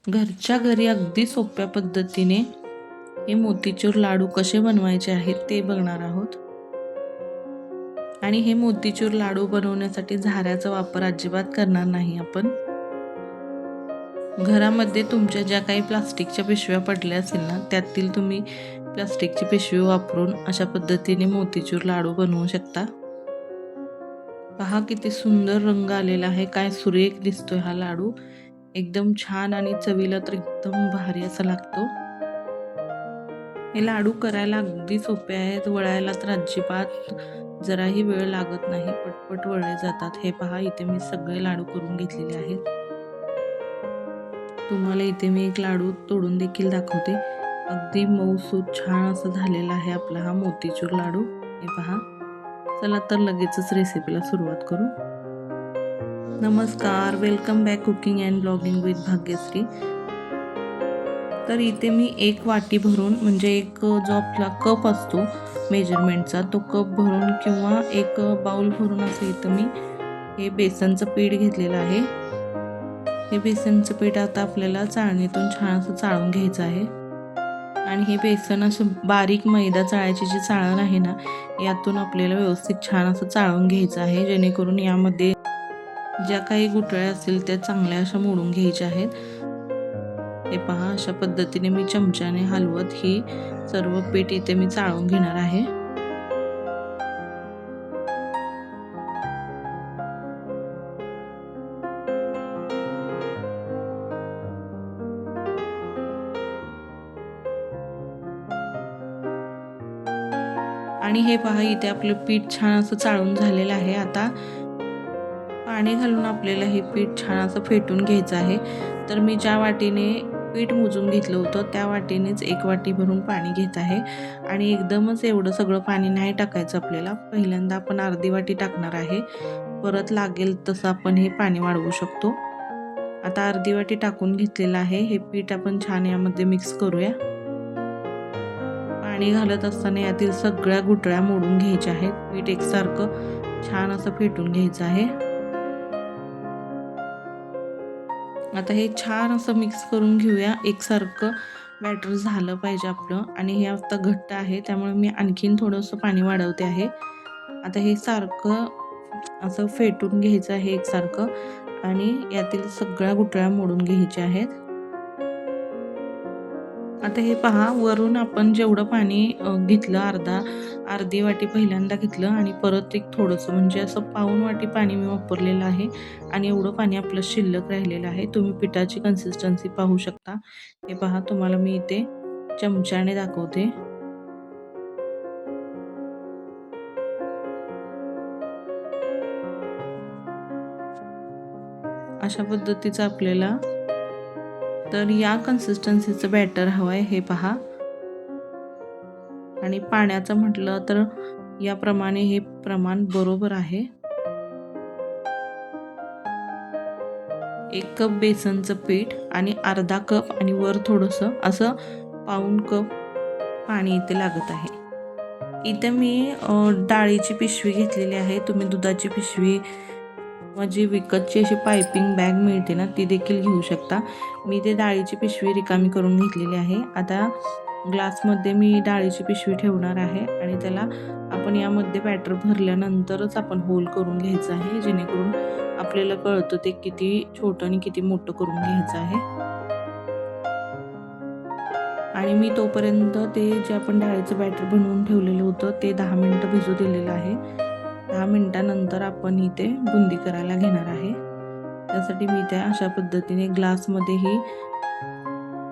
घरच्या घरी अगदी सोप्या पद्धतीने हे मोतीचूर लाडू कसे बनवायचे आहेत ते बघणार आहोत. आणि हे मोतीचूर लाडू बनवण्यासाठी झाऱ्याचा वापर अजिबात करणार नाही आपण. घरामध्ये तुमच्या ज्या काही प्लास्टिकच्या पिशव्या पडल्या असेल ना, त्यातील तुम्ही प्लास्टिकची पिशवी वापरून अशा पद्धतीने मोतीचूर लाडू बनवू शकता. पहा किती सुंदर रंग आलेला आहे, काय सुरेख दिसतोय हा लाडू. एकदम छान आणि चवीला तर एकदम भारी असा लागतो. हे लाडू करायला अगदी सोपे आहेत, वळायला तर अजिबात जराही वेळ लागत नाही, पटपट वळले जातात. हे पहा इथे मी सगळे लाडू करून घेतलेले आहेत. तुम्हाला इथे मी एक लाडू तोडून देखील दाखवते. अगदी मऊसूत छान असं झालेला आहे आपला हा मोतीचूर लाडू. हे पहा. चला तर लगेचच रेसिपीला सुरुवात करू. नमस्कार, welcome back cooking and blogging with Bhagyashree. तर इथे मी एक वाटी भरून, म्हणजे एक जो आपला कप असतो मेजरमेंटचा, तो कप भरून किंवा एक बाउल भरून असं इथं मी हे बेसनचं पीठ घेतलेलं आहे. हे बेसनचं पीठ आता आपल्याला चाळणीतून छान असं चाळून घ्यायचं आहे. आणि हे बेसन असं बारीक मैदा चाळायची जी चाळण आहे ना, यातून आपल्याला व्यवस्थित छान असं चाळून घ्यायचं आहे, जेणेकरून यामध्ये ज्या काही गुठळ्या असतील त्या चांगल्या अशा मोडून घ्यायच्या आहेत. हे पहा, अशा पद्धतीने मी चमच्याने हलवत ही सर्व पीठ इथे मी चाळून घेणार आहे. आणि हे पहा, इथे आपलं पीठ छान असं चाळून झालेलं आहे. आता पाणी घालून आपल्याला हे पीठ छान असं फेटून घ्यायचं आहे. तर मी ज्या वाटीने पीठ मोजून घेतलं होतं त्या वाटीनेच एक वाटी भरून पाणी घेत आहे. आणि एकदमच एवढं सगळं पाणी नाही टाकायचं आपल्याला. पहिल्यांदा आपण अर्धी वाटी टाकणार आहे, परत लागेल तसं आपण हे पाणी वाढवू शकतो. आता अर्धी वाटी टाकून घेतलेलं आहे. हे पीठ आपण छान यामध्ये मिक्स करूया. पाणी घालत असताना यातील सगळ्या गुठळ्या मोडून घ्यायच्या आहेत. पीठ एकसारखं छान असं फेटून घ्यायचं आहे. आता हे छान असं मिक्स करून घेऊया. एकसारखं बॅटर झालं पाहिजे आपलं. आणि हे आता घट्ट आहे, त्यामुळे मी आणखीन थोडंसं पाणी वाढवते आहे. आता हे सारखं असं फेटून घ्यायचं आहे एकसारखं, आणि यातील सगळ्या गुठळ्या मोडून घ्यायच्या आहेत. आता हे पहा, वरून आपण जेवढं पाणी घेतलं, अर्धी वाटी पहिल्यांदा घेतलं आणि परत एक थोडंसं, म्हणजे असं पाऊण वाटी पाणी मी वापरलेलं आहे. आणि एवढं पाणी आपलं शिल्लक राहिलेलं आहे. तुम्ही पिठाची कन्सिस्टन्सी पाहू शकता. हे पहा, तुम्हाला मी इथे चमच्याने दाखवते. अशा पद्धतीचं आपल्याला तर या कन्सिस्टन्सीचं बॅटर हवं आहे. हे पहा. आणि पाण्याचं म्हटलं तर याप्रमाणे हे प्रमाण बरोबर आहे. 1 कप बेसनचं पीठ आणि अर्धा कप आणि वर थोडंसं असं पाऊण कप पाणी इथे लागत आहे. इथे मी डाळीची पिशवी घेतलेली आहे. तुम्ही दुधाची पिशवी किंवा जी विकतची अशी पायपिंग बॅग मिळते ना, ती देखील घेऊ शकता. मी ते डाळीची पिशवी रिकामी करून घेतलेली आहे. आता ग्लासमध्ये मी डाळीची पिशवी ठेवणार आहे आणि त्याला आपण यामध्ये बॅटर भरल्यानंतरच आपण होल करून घ्यायचं आहे, जेणेकरून आपल्याला कळतं ते किती छोटं आणि किती मोठं करून घ्यायचं आहे. आणि मी तोपर्यंत ते जे आपण डाळीचं बॅटर बनवून ठेवलेलं होतं ते 10 मिनिटं भिजू दिलेलं आहे. 10 मिनिटानंतर आपण इथे बुंदी करायला घेणार आहे. त्यासाठी मी त्या अशा पद्धतीने ग्लासमध्ये ही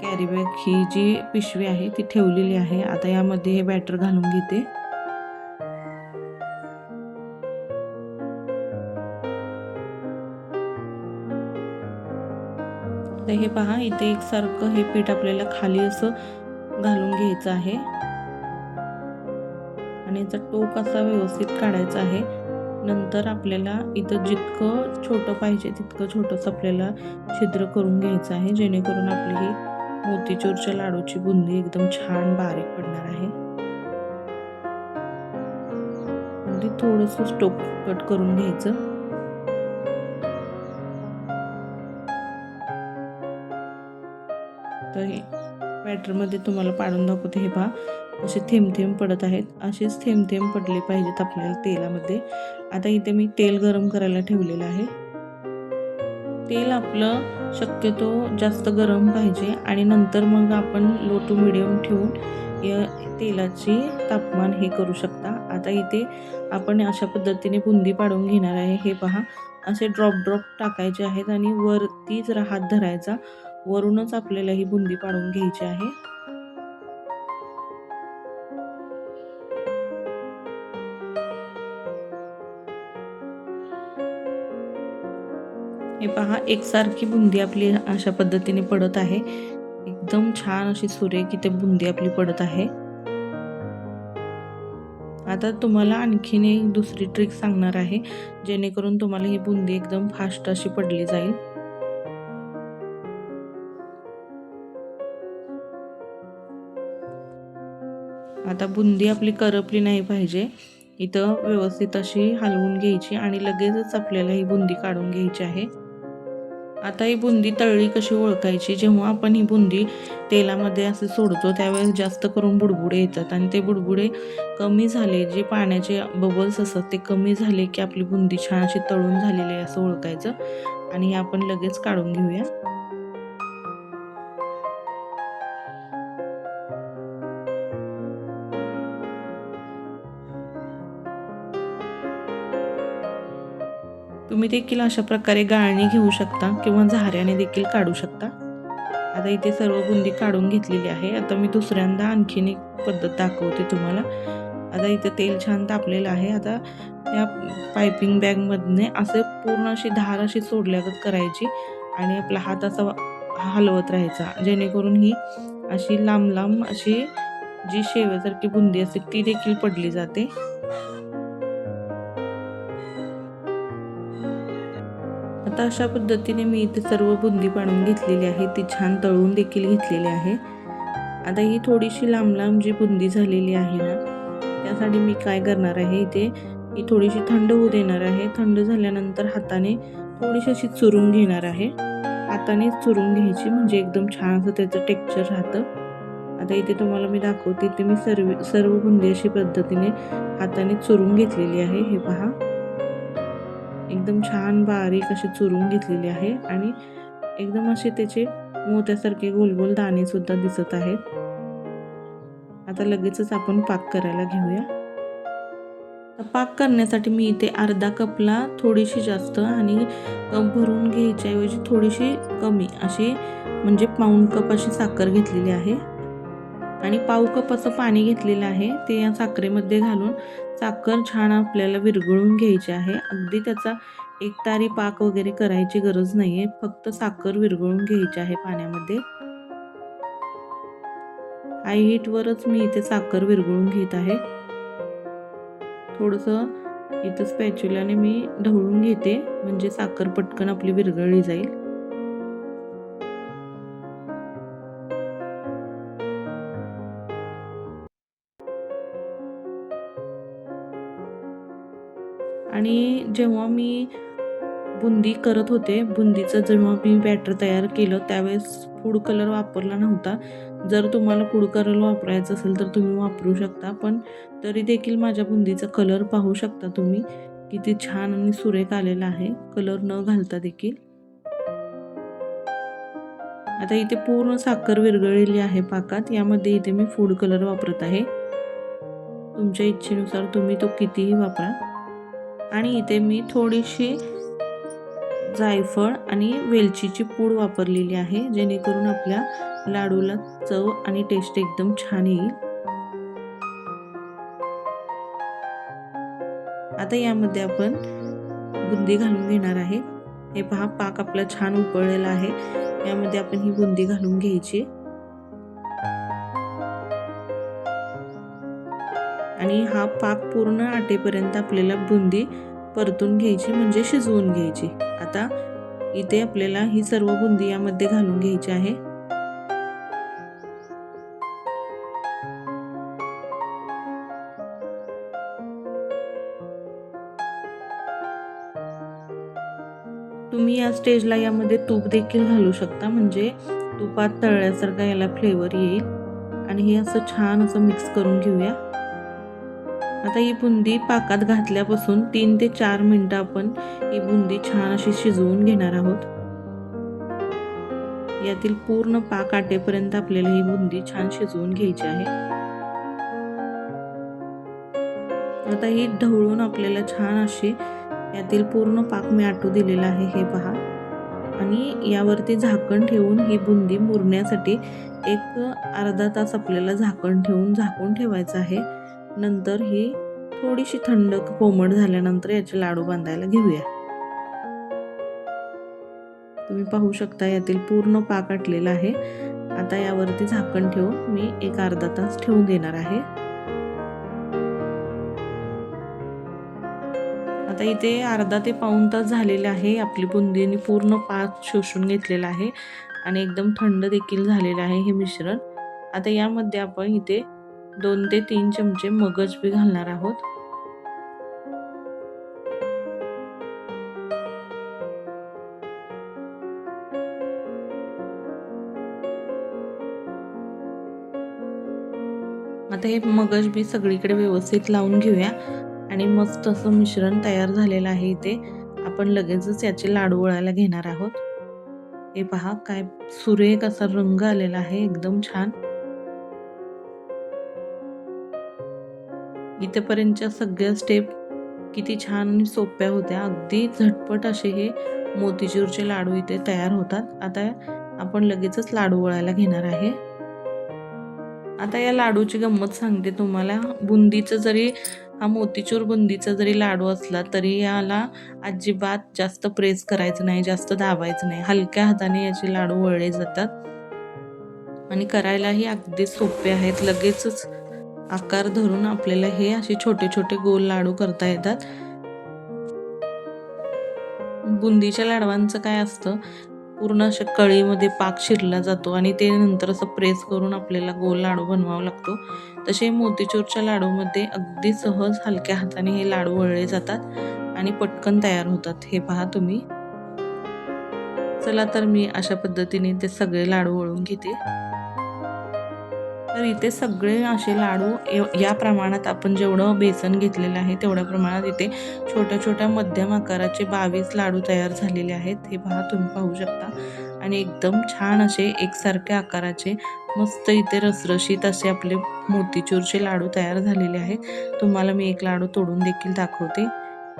कॅरीबॅग, ही जी पिशवी आहे ती ठेवलेली आहे. आता यामध्ये हे बॅटर घालून घेते. तर हे पहा, इथे एकसारखं हे पीठ आपल्याला खाली असं घालून घ्यायचं आहे आणि याचा टोक असा व्यवस्थित काढायचा आहे. नंतर आपल्याला इथं जितकं छोटं पाहिजे तितकं छोटंसं आपल्याला छिद्र करून घ्यायचं आहे, जेणेकरून आपली ही मोतीचूरच्या लाडूची बुंदी एकदम छान बारीक पडणार आहे. म्हणजे थोडंसं टोक कट करून घ्यायचं. तर हे बॅटरमध्ये तुम्हाला पाडून दाखवते. हे पहा असे थेंब थेंब पडत आहेत. असेच थेंब थेंब पडले पाहिजेत आपल्याला तेलामध्ये. आता इथे मी तेल गरम करायला ठेवलेलं आहे. तेल आपलं शक्यतो जास्त गरम पाहिजे आणि नंतर मग आपण लो टू मिडियम ठेवून या तेलाची तापमान हे करू शकता. आता इथे आपण अशा पद्धतीने बुंदी पाडून घेणार आहे. हे पहा असे ड्रॉप ड्रॉप टाकायचे आहेत आणि वरती जरा हात धरायचा. वरूनच आपल्याला ही बुंदी पाडून घ्यायची आहे. हे पहा एकसारखी बुंदी आपली अशा पद्धतीने पडत आहे. एकदम छान अशी सुरेख इथे बुंदी आपली पडत आहे. आता तुम्हाला आणखीन एक दुसरी ट्रिक सांगणार आहे, जेणेकरून तुम्हाला ही बुंदी एकदम फास्ट अशी पडली जाईल. आता बुंदी आपली करपली नाही पाहिजे. इथं व्यवस्थित अशी हलवून घ्यायची आणि लगेचच आपल्याला ही बुंदी काढून घ्यायची आहे. आता ही बुंदी तळली कशी ओळखायची? जेव्हा आपण ही बुंदी तेलामध्ये असे सोडतो त्यावेळेस जास्त करून बुडबुडे येतात आणि ते बुडबुडे कमी झाले, जे पाण्याचे बबल्स असतात ते कमी झाले की आपली बुंदी छान अशी तळून झालेली आहे असं ओळखायचं आणि हे आपण लगेच काढून घेऊया. तुम्ही देखील अशा प्रकारे गाळणी घेऊ शकता किंवा झाऱ्याने देखील काढू शकता. आता इथे सर्व बुंदी काढून घेतलेली आहे. आता मी दुसऱ्यांदा आणखीन एक पद्धत दाखवते तुम्हाला. आता इथे तेल छान तापलेलं आहे. आता त्या पायपिंग बॅगमधने असं पूर्ण अशी धार अशी सोडल्यागत करायची आणि आपला हात असा हलवत राहायचा, जेणेकरून ही अशी लांब लांब अशी जी शेवेसारखी बुंदी असते ती देखील पडली जाते. आता अशा पद्धतीने मी इथे सर्व बुंदी पाडून घेतलेली आहे. ती छान तळून देखील घेतलेली आहे. आता ही थोडीशी लांब लांब जी बुंदी झालेली आहे ना, त्यासाठी मी काय करणार आहे, इथे ही थोडीशी थंड होऊ देणार आहे. थंड झाल्यानंतर हाताने थोडीशी अशी चुरून घेणार आहे. हाताने चुरून घ्यायची म्हणजे एकदम छान असं त्याचं टेक्स्चर राहतं. आता इथे तुम्हाला मी दाखवते. इथे मी सर्व बुंदी अशी पद्धतीने हाताने चुरून घेतलेली आहे. हे पहा एकदम छान बारीक अशी चुरून घेतलेली आहे आणि एकदम असे त्याचे मोत्यासारखे गोल गोल दाणे सुद्धा दिसत आहेत. आता लगेचच आपण पाक करायला घेऊया. पाक करण्यासाठी मी इथे अर्धा कपला थोडीशी जास्त आणि कप भरून घ्यायच्या ऐवजी थोडीशी कमी अशी म्हणजे पाऊण कप अशी साखर घेतलेली आहे आणि पाव कप असं पाणी घेतलेलं आहे. ते या साखरेमध्ये घालून साखर छान आपल्याला विरघळून घ्यायची आहे. अगदी त्याचा एकतारी पाक वगैरे करायची गरज नाहीये, फक्त साखर विरघळून घ्यायची आहे पाण्यामध्ये. हाय हीटवरच मी इथे साखर विरघळून घेत आहे. थोडंसं इथं स्पॅच्युलाने मी ढवळून घेते म्हणजे साखर पटकन आपली विरघळली जाईल. आणि जेव्हा मी बुंदी करत होते, बुंदीचं जेव्हा मी बॅटर तयार केलं त्यावेळेस फूड कलर वापरला नव्हता. जर तुम्हाला फूड कलर वापरायचं असेल तर तुम्ही वापरू शकता, पण तरी देखील माझ्या बुंदीचा कलर पाहू शकता तुम्ही किती छान आणि सुरेख आलेला आहे, कलर न घालता देखील. आता इथे पूर्ण साखर विरघळलेली आहे पाकात. यामध्ये इथे मी फूड कलर वापरत आहे. तुमच्या इच्छेनुसार तुम्ही तो कितीही वापरा. आणि इथे मी थोडीशी जायफळ आणि वेलचीची पूड वापरलेली आहे, जेणेकरून आपल्या लाडूला चव आणि टेस्ट एकदम छान येईल. आता यामध्ये आपण बुंदी घालून घेणार आहे. हे पहा पाक आपला छान उकळलेला आहे. यामध्ये आपण ही बुंदी घालून घ्यायची आणि हा पाक पूर्ण आटेपर्यंत आपल्याला बुंदी परतून घ्यायची म्हणजे शिजवून घ्यायची. आता इथे आपल्याला ही सर्व बुंदी यामध्ये घालून घ्यायची आहे. तुम्ही याच स्टेजला यामध्ये तूप देखील घालू शकता, म्हणजे तुपात तळल्यासारखा याला फ्लेवर येईल. आणि हे असं छान असं मिक्स करून घेऊया. आता ही बुंदी पाकात घातल्यापासून 3 ते 4 मिनिटं आपण ही बुंदी छान अशी शिजवून घेणार आहोत. यातील पूर्ण पाक आटेपर्यंत आपल्याला ही बुंदी छान शिजवून घ्यायची आहे. आता ही ढवळून आपल्याला छान अशी यातील पूर्ण पाक मी आटू दिलेला आहे, हे पहा. आणि यावरती झाकण ठेवून ही बुंदी मुरण्यासाठी एक अर्धा तास आपल्याला झाकण ठेवून झाकून ठेवायचं आहे. नंतर ही थोडीशी थंड कोमट झाल्यानंतर याचे लाडू बांधायला घेऊया. तुम्ही पाहू शकता यातील पूर्ण पाक आटलेला आहे. आता यावरती झाकण ठेवून मी एक अर्धा तास ठेवून देणार आहे. आता इथे अर्धा ते पाऊण तास झालेले आहे. आपली बुंदीने पूर्ण पाक शोषून घेतलेला आहे आणि एकदम थंड देखील झालेलं आहे हे मिश्रण. आता यामध्ये आपण इथे 2 ते 3 चमचे मगज बी घालणार आहोत. आता हे मगज बी सगळीकडे व्यवस्थित लावून घेऊया आणि मस्त असं मिश्रण तयार झालेलं आहे. इथे आपण लगेचच याचे लाडू वळायला घेणार आहोत. हे पहा काय सुरेख असा रंग आलेला आहे, एकदम छान. इथेपर्यंतच्या सगळ्या स्टेप किती छान आणि सोप्या होत्या. अगदी झटपट असे हे मोतीचूरचे लाडू इथे तयार होतात. आता आपण लगेचच लाडू वळायला घेणार आहे. आता या लाडूची गंमत सांगते तुम्हाला. बुंदीचं जरी हा मोतीचूर बुंदीचा जरी लाडू असला तरी याला अजिबात जास्त प्रेस करायचं नाही, जास्त दाबायचं नाही. हलक्या हाताने याचे लाडू वळले जातात आणि करायलाही अगदी सोपे आहेत. लगेचच आकार धरून आपल्याला हे असे छोटे छोटे गोल लाडू करता येतात. बुंदीच्या लाडवांचं काय असतं, पूर्ण अशा कळीमध्ये पाक शिरला जातो आणि ते नंतर असं प्रेस करून आपल्याला गोल लाडू बनवावा लागतो. तसे मोतीचूरच्या लाडूमध्ये अगदी सहज हलक्या हाताने हे लाडू वळले जातात आणि पटकन तयार होतात. हे पहा तुम्ही. चला तर मी अशा पद्धतीने ते सगळे लाडू वळून घेते. तर इथे सगळे असे लाडू या प्रमाणात आपण जेवढं बेसन घेतलेलं आहे तेवढ्या प्रमाणात इथे छोट्या छोट्या मध्यम आकाराचे 22 लाडू तयार झालेले आहेत. हे पहा तुम्ही पाहू शकता. आणि एकदम छान असे एकसारख्या आकाराचे मस्त इथे रसरशीत असे आपले मोतीचूरचे लाडू तयार झालेले आहेत. तुम्हाला मी एक लाडू तोडून देखील दाखवते.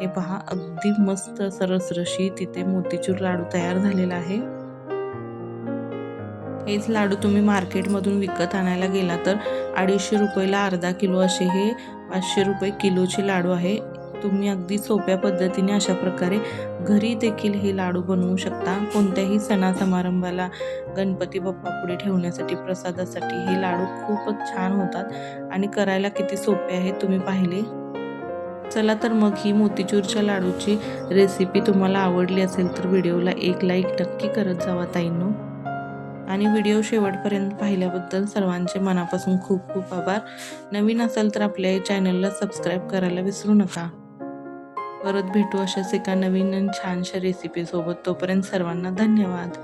हे पहा अगदी मस्त असं रसरशीत इथे मोतीचूर लाडू तयार झालेला आहे. हेच लाडू तुम्ही मार्केटमधून विकत आणायला गेला तर 250 रुपयाला अर्धा किलो असे हे 500 रुपये किलोचे लाडू आहे. तुम्ही अगदी सोप्या पद्धतीने अशा प्रकारे घरी देखील हे लाडू बनवू शकता. कोणत्याही सणासमारंभाला, गणपती बाप्पा पुढे ठेवण्यासाठी, प्रसादासाठी हे लाडू खूपच छान होतात आणि करायला किती सोपे आहेत तुम्ही पाहिले. चला तर मग ही मोतीचूरच्या लाडूची रेसिपी तुम्हाला आवडली असेल तर व्हिडिओला एक लाईक नक्की करत जावा ताईंनो. आणि व्हिडिओ शेवटपर्यंत पाहिल्याबद्दल सर्वांचे मनापासून खूप खूप आभार. नवीन असाल तर आपल्या या चॅनलला सबस्क्राईब करायला विसरू नका. परत भेटू अशाच एका नवीन आणि छानशा रेसिपीसोबत. तोपर्यंत सर्वांना धन्यवाद.